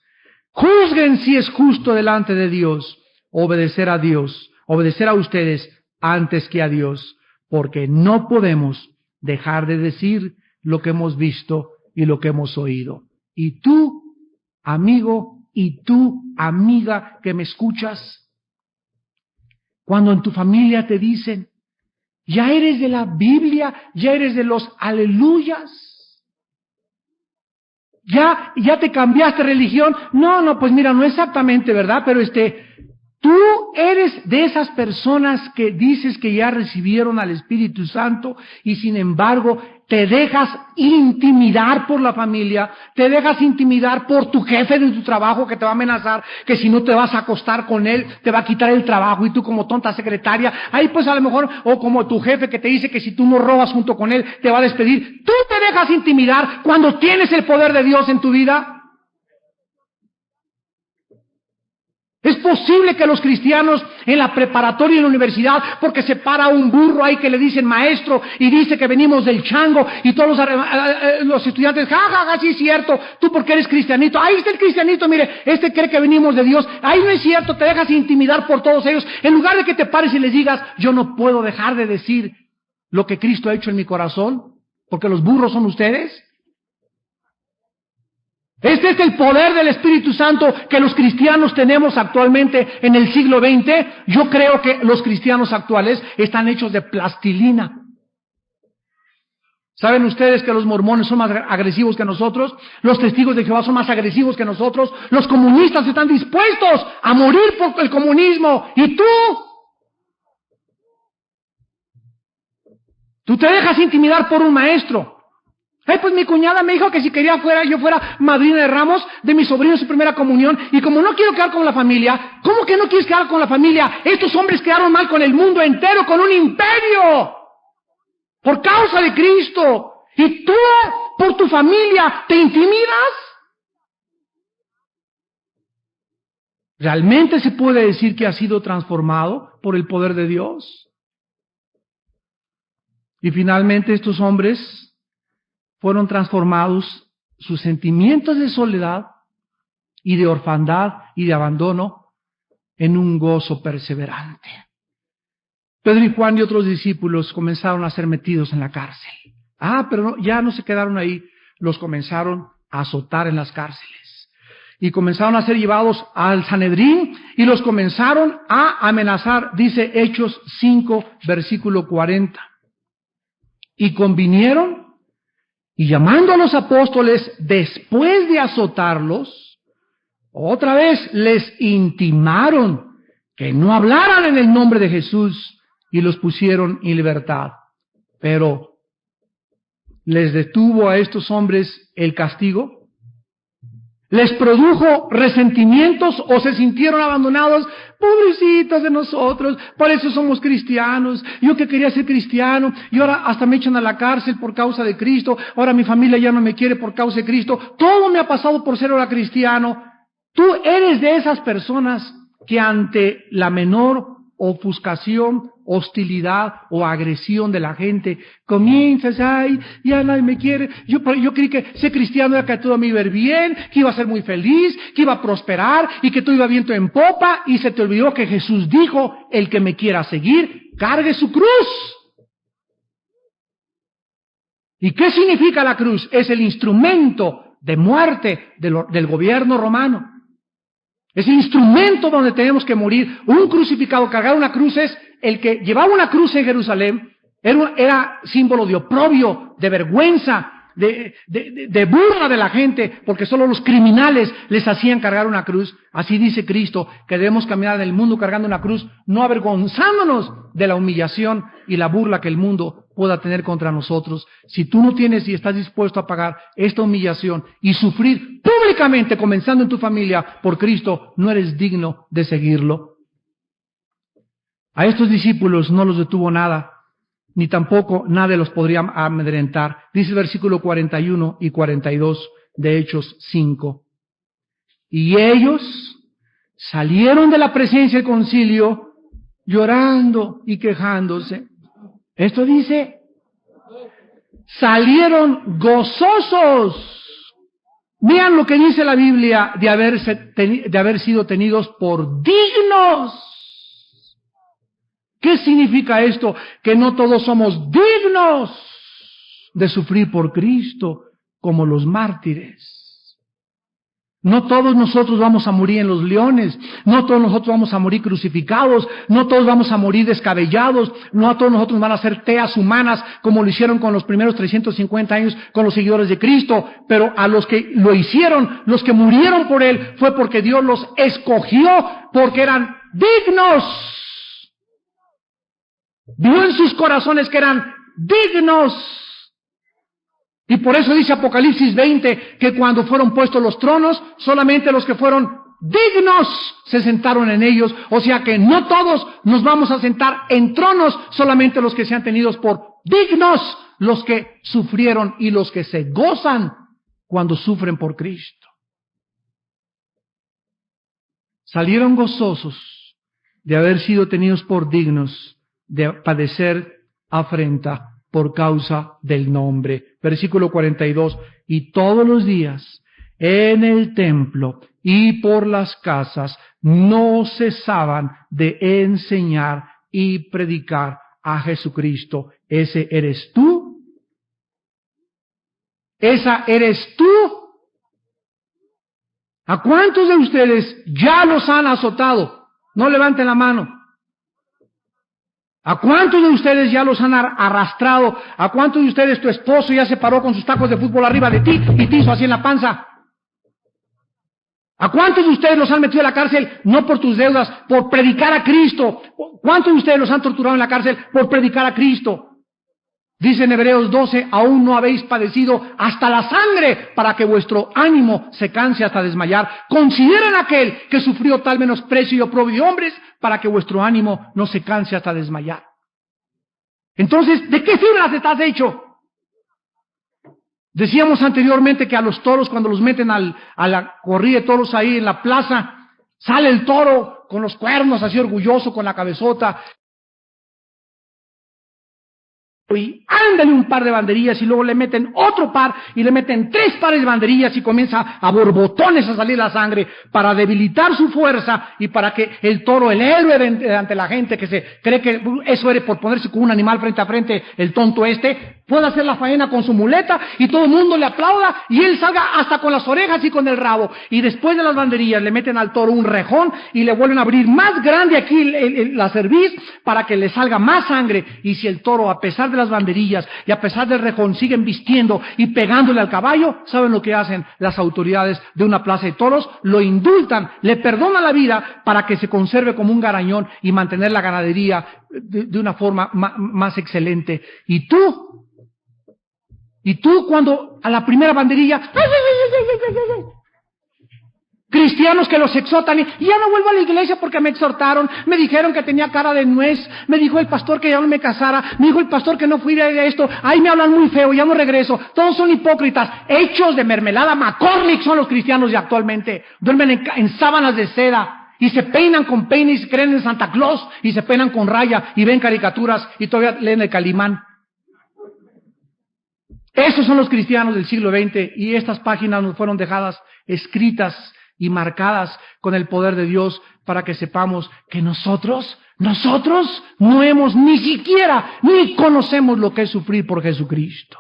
juzguen si es justo delante de Dios obedecer a ustedes antes que a Dios, porque no podemos dejar de decir lo que hemos visto y lo que hemos oído. Y tú, amigo, y tú, amiga, que me escuchas, cuando en tu familia te dicen: ya eres de la Biblia, ya eres de los aleluyas, ya te cambiaste religión. No, pues mira, no exactamente, ¿verdad? Pero tú eres de esas personas que dices que ya recibieron al Espíritu Santo y sin embargo te dejas intimidar por la familia, te dejas intimidar por tu jefe de tu trabajo que te va a amenazar, que si no te vas a acostar con él, te va a quitar el trabajo, y tú como tonta secretaria, ahí pues a lo mejor, o como tu jefe que te dice que si tú no robas junto con él, te va a despedir. Tú te dejas intimidar cuando tienes el poder de Dios en tu vida. Es posible que los cristianos en la preparatoria y en la universidad, porque se para un burro ahí que le dicen maestro y dice que venimos del chango, y todos los estudiantes, ja, sí es cierto, tú porque eres cristianito, ahí está el cristianito, mire, cree que venimos de Dios, ahí no es cierto, te dejas intimidar por todos ellos, en lugar de que te pares y les digas: yo no puedo dejar de decir lo que Cristo ha hecho en mi corazón, porque los burros son ustedes. Este es el poder del Espíritu Santo que los cristianos tenemos actualmente en el siglo XX. Yo creo que los cristianos actuales están hechos de plastilina. ¿Saben ustedes que los mormones son más agresivos que nosotros? Los testigos de Jehová son más agresivos que nosotros. Los comunistas están dispuestos a morir por el comunismo. ¿Y tú? Tú te dejas intimidar por un maestro. Pues mi cuñada me dijo que si quería yo fuera madrina de ramos de mi sobrino en su primera comunión, y como no quiero quedar con la familia. ¿Cómo que no quieres quedar con la familia? Estos hombres quedaron mal con el mundo entero, con un imperio, por causa de Cristo, y tú, por tu familia, ¿te intimidas? ¿Realmente se puede decir que has sido transformado por el poder de Dios? Y finalmente estos hombres fueron transformados, sus sentimientos de soledad y de orfandad y de abandono, en un gozo perseverante. Pedro y Juan y otros discípulos comenzaron a ser metidos en la cárcel. Pero ya no se quedaron ahí, los comenzaron a azotar en las cárceles. Y comenzaron a ser llevados al Sanedrín y los comenzaron a amenazar, dice Hechos 5, versículo 40. Y convinieron, y llamando a los apóstoles, después de azotarlos, otra vez les intimaron que no hablaran en el nombre de Jesús, y los pusieron en libertad. Pero ¿les detuvo a estos hombres el castigo? ¿Les produjo resentimientos o se sintieron abandonados? Pobrecitos de nosotros, por eso somos cristianos. Yo que quería ser cristiano, y ahora hasta me echan a la cárcel por causa de Cristo. Ahora mi familia ya no me quiere por causa de Cristo. Todo me ha pasado por ser ahora cristiano. Tú eres de esas personas que ante la menor ofuscación, hostilidad o agresión de la gente, comienzas: ya nadie me quiere, yo creí que ser cristiano era que todo me iba a ir bien, que iba a ser muy feliz, que iba a prosperar y que todo iba viento en popa, y se te olvidó que Jesús dijo: el que me quiera seguir, cargue su cruz. ¿Y qué significa la cruz? Es el instrumento de muerte del gobierno romano. Es el instrumento donde tenemos que morir. Un crucificado, cargar una cruz, es el que llevaba una cruz en Jerusalén, era símbolo de oprobio, de vergüenza, de burla de la gente, porque solo los criminales les hacían cargar una cruz. Así dice Cristo, que debemos caminar en el mundo cargando una cruz, no avergonzándonos de la humillación y la burla que el mundo pueda tener contra nosotros. Si tú no tienes y estás dispuesto a pagar esta humillación y sufrir públicamente, comenzando en tu familia, por Cristo, no eres digno de seguirlo. A estos discípulos no los detuvo nada, ni tampoco nadie los podría amedrentar. Dice el versículo 41 y 42 de Hechos 5. Y ellos salieron de la presencia del concilio llorando y quejándose. Esto dice, salieron gozosos. Vean lo que dice la Biblia de haber sido tenidos por dignos. ¿Qué significa esto? Que no todos somos dignos de sufrir por Cristo como los mártires. No todos nosotros vamos a morir en los leones, no todos nosotros vamos a morir crucificados, no todos vamos a morir descabellados, no todos nosotros van a ser teas humanas como lo hicieron con los primeros 350 años con los seguidores de Cristo, pero a los que lo hicieron, los que murieron por Él, fue porque Dios los escogió, porque eran dignos. Vio en sus corazones que eran dignos. Y por eso dice Apocalipsis 20 que cuando fueron puestos los tronos, solamente los que fueron dignos se sentaron en ellos. O sea que no todos nos vamos a sentar en tronos, solamente los que sean tenidos por dignos, los que sufrieron y los que se gozan cuando sufren por Cristo. Salieron gozosos de haber sido tenidos por dignos de padecer afrenta por causa del nombre. Versículo 42, y todos los días en el templo y por las casas no cesaban de enseñar y predicar a Jesucristo. ¿Ese eres tú? ¿Esa eres tú? ¿A cuántos de ustedes ya los han azotado? No levanten la mano. ¿A cuántos de ustedes ya los han arrastrado? ¿A cuántos de ustedes tu esposo ya se paró con sus tacos de fútbol arriba de ti y te hizo así en la panza? ¿A cuántos de ustedes los han metido a la cárcel no por tus deudas, por predicar a Cristo? ¿Cuántos de ustedes los han torturado en la cárcel por predicar a Cristo? Dice en Hebreos 12, aún no habéis padecido hasta la sangre para que vuestro ánimo se canse hasta desmayar. Consideren aquel que sufrió tal menosprecio y oprobio de hombres para que vuestro ánimo no se canse hasta desmayar. Entonces, ¿de qué fibras estás hecho? Decíamos anteriormente que a los toros, cuando los meten a la corrida de toros ahí en la plaza, sale el toro con los cuernos así orgulloso, con la cabezota, y ándale un par de banderillas y luego le meten otro par y le meten 3 pares de banderillas y comienza a borbotones a salir la sangre para debilitar su fuerza y para que el toro, el héroe ante la gente que se cree que eso era por ponerse con un animal frente a frente, el tonto pueda hacer la faena con su muleta y todo el mundo le aplauda y él salga hasta con las orejas y con el rabo. Y después de las banderillas le meten al toro un rejón y le vuelven a abrir más grande aquí la cerviz para que le salga más sangre. Y si el toro, a pesar de las banderillas y a pesar del rejón, siguen vistiendo y pegándole al caballo, ¿saben lo que hacen las autoridades de una plaza de toros? Lo indultan, le perdonan la vida para que se conserve como un garañón y mantener la ganadería de una forma más excelente. Y tú cuando a la primera banderilla, cristianos que los exhortan y ya no vuelvo a la iglesia porque me exhortaron, me dijeron que tenía cara de nuez, me dijo el pastor que ya no me casara, me dijo el pastor que no fui de esto, ahí me hablan muy feo, ya no regreso, todos son hipócritas, hechos de mermelada McCormick son los cristianos de actualmente, duermen en sábanas de seda y se peinan con peines y se creen en Santa Claus y se peinan con raya y ven caricaturas y todavía leen el Calimán. Esos son los cristianos del siglo XX y estas páginas nos fueron dejadas escritas y marcadas con el poder de Dios para que sepamos que nosotros no hemos ni siquiera, ni conocemos lo que es sufrir por Jesucristo.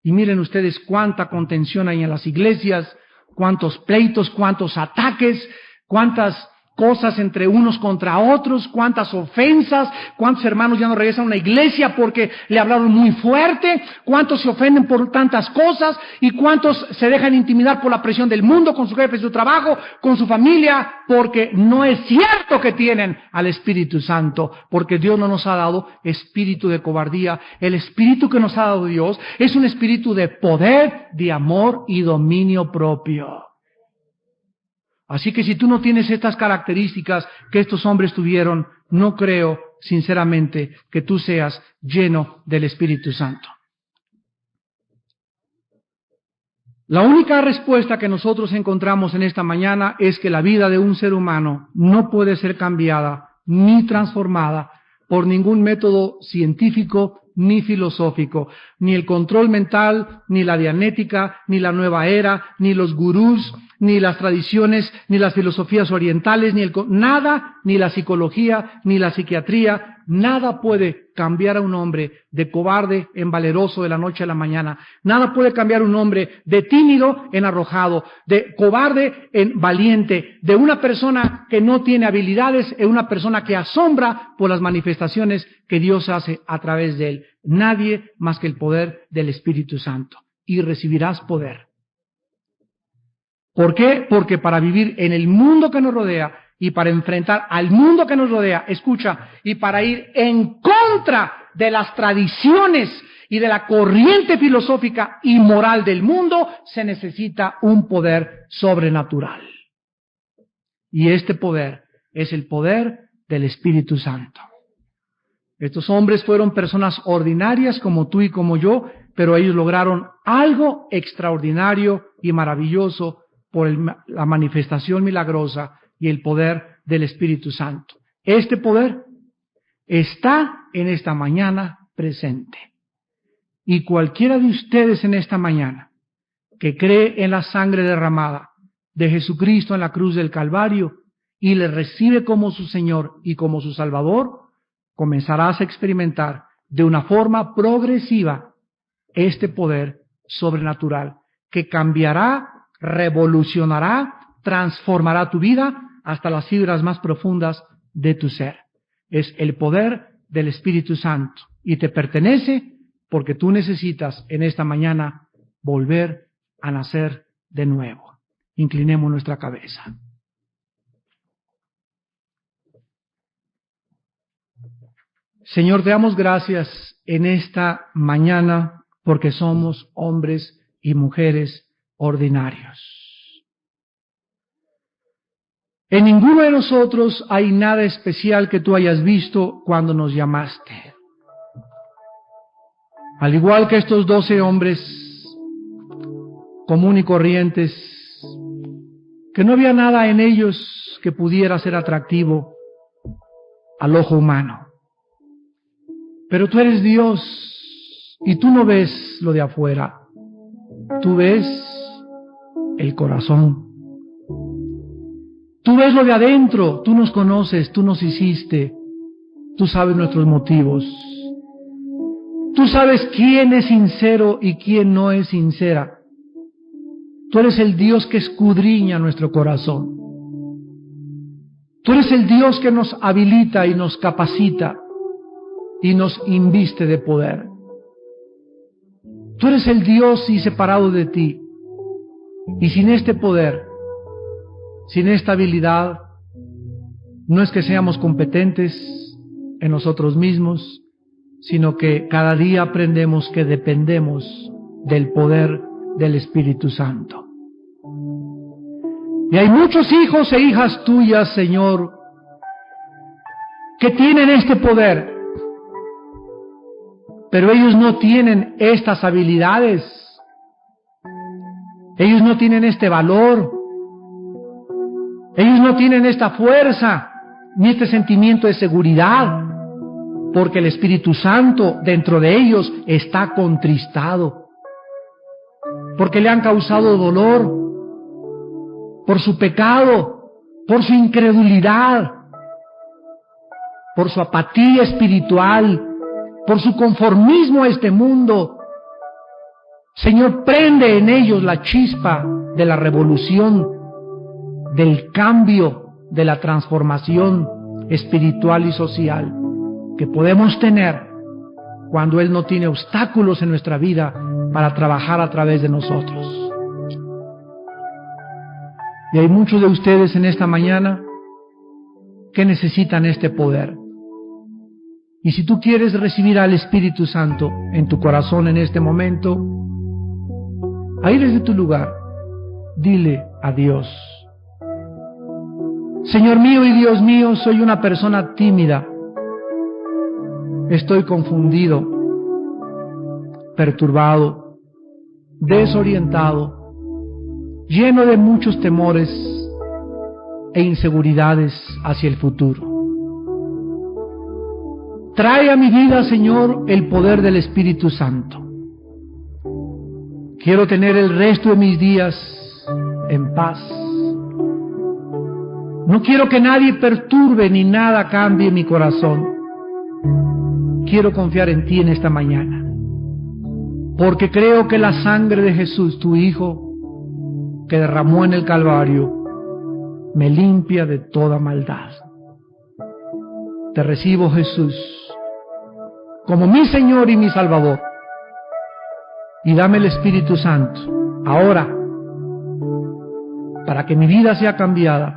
Y miren ustedes cuánta contención hay en las iglesias, cuántos pleitos, cuántos ataques, cuántas cosas entre unos contra otros, cuántas ofensas, cuántos hermanos ya no regresan a una iglesia porque le hablaron muy fuerte, cuántos se ofenden por tantas cosas y cuántos se dejan intimidar por la presión del mundo con su jefe, su trabajo, con su familia, porque no es cierto que tienen al Espíritu Santo, porque Dios no nos ha dado espíritu de cobardía. El espíritu que nos ha dado Dios es un espíritu de poder, de amor y dominio propio. Así que si tú no tienes estas características que estos hombres tuvieron, no creo, sinceramente, que tú seas lleno del Espíritu Santo. La única respuesta que nosotros encontramos en esta mañana es que la vida de un ser humano no puede ser cambiada ni transformada por ningún método científico ni filosófico, ni el control mental, ni la dianética, ni la nueva era, ni los gurús, ni las tradiciones, ni las filosofías orientales, nada, ni la psicología, ni la psiquiatría, nada puede cambiar a un hombre de cobarde en valeroso de la noche a la mañana. Nada puede cambiar a un hombre de tímido en arrojado, de cobarde en valiente, de una persona que no tiene habilidades en una persona que asombra por las manifestaciones que Dios hace a través de él. Nadie más que el poder del Espíritu Santo. Y recibirás poder. ¿Por qué? Porque para vivir en el mundo que nos rodea y para enfrentar al mundo que nos rodea, escucha, y para ir en contra de las tradiciones y de la corriente filosófica y moral del mundo, se necesita un poder sobrenatural. Y este poder es el poder del Espíritu Santo. Estos hombres fueron personas ordinarias como tú y como yo, pero ellos lograron algo extraordinario y maravilloso por la manifestación milagrosa y el poder del Espíritu Santo. Este poder está en esta mañana presente. Y cualquiera de ustedes en esta mañana que cree en la sangre derramada de Jesucristo en la cruz del Calvario y le recibe como su Señor y como su Salvador, comenzarás a experimentar de una forma progresiva este poder sobrenatural que cambiará, revolucionará, transformará tu vida hasta las fibras más profundas de tu ser. Es el poder del Espíritu Santo y te pertenece porque tú necesitas en esta mañana volver a nacer de nuevo. Inclinemos nuestra cabeza. Señor, te damos gracias en esta mañana porque somos hombres y mujeres ordinarios. En ninguno de nosotros hay nada especial que tú hayas visto cuando nos llamaste. Al igual que estos 12 hombres común y corrientes, que no había nada en ellos que pudiera ser atractivo al ojo humano. Pero tú eres Dios y tú no ves lo de afuera, tú ves el corazón. Tú ves lo de adentro, tú nos conoces, tú nos hiciste, tú sabes nuestros motivos. Tú sabes quién es sincero y quién no es sincera. Tú eres el Dios que escudriña nuestro corazón. Tú eres el Dios que nos habilita y nos capacita y nos inviste de poder. Tú eres el Dios y separado de ti. Y sin este poder, sin esta habilidad, no es que seamos competentes en nosotros mismos, sino que cada día aprendemos que dependemos del poder del Espíritu Santo. Y hay muchos hijos e hijas tuyas, Señor, que tienen este poder, pero ellos no tienen estas habilidades, ellos no tienen este valor, ellos no tienen esta fuerza, ni este sentimiento de seguridad, porque el Espíritu Santo dentro de ellos está contristado, porque le han causado dolor por su pecado, por su incredulidad, por su apatía espiritual, por su conformismo a este mundo. Señor, prende en ellos la chispa de la revolución, del cambio, de la transformación espiritual y social que podemos tener cuando Él no tiene obstáculos en nuestra vida para trabajar a través de nosotros. Y hay muchos de ustedes en esta mañana que necesitan este poder. Y si tú quieres recibir al Espíritu Santo en tu corazón en este momento, ahí desde tu lugar, dile a Dios: Señor mío y Dios mío, soy una persona tímida. Estoy confundido, perturbado, desorientado, lleno de muchos temores e inseguridades hacia el futuro. Trae a mi vida, Señor, el poder del Espíritu Santo. Quiero tener el resto de mis días en paz. No quiero que nadie perturbe ni nada cambie mi corazón. Quiero confiar en ti en esta mañana, porque creo que la sangre de Jesús, tu Hijo, que derramó en el Calvario, me limpia de toda maldad. Te recibo, Jesús, como mi Señor y mi Salvador, y dame el Espíritu Santo ahora, para que mi vida sea cambiada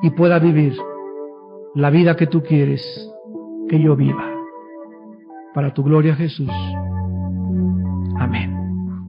y pueda vivir la vida que tú quieres que yo viva. Para tu gloria, Jesús.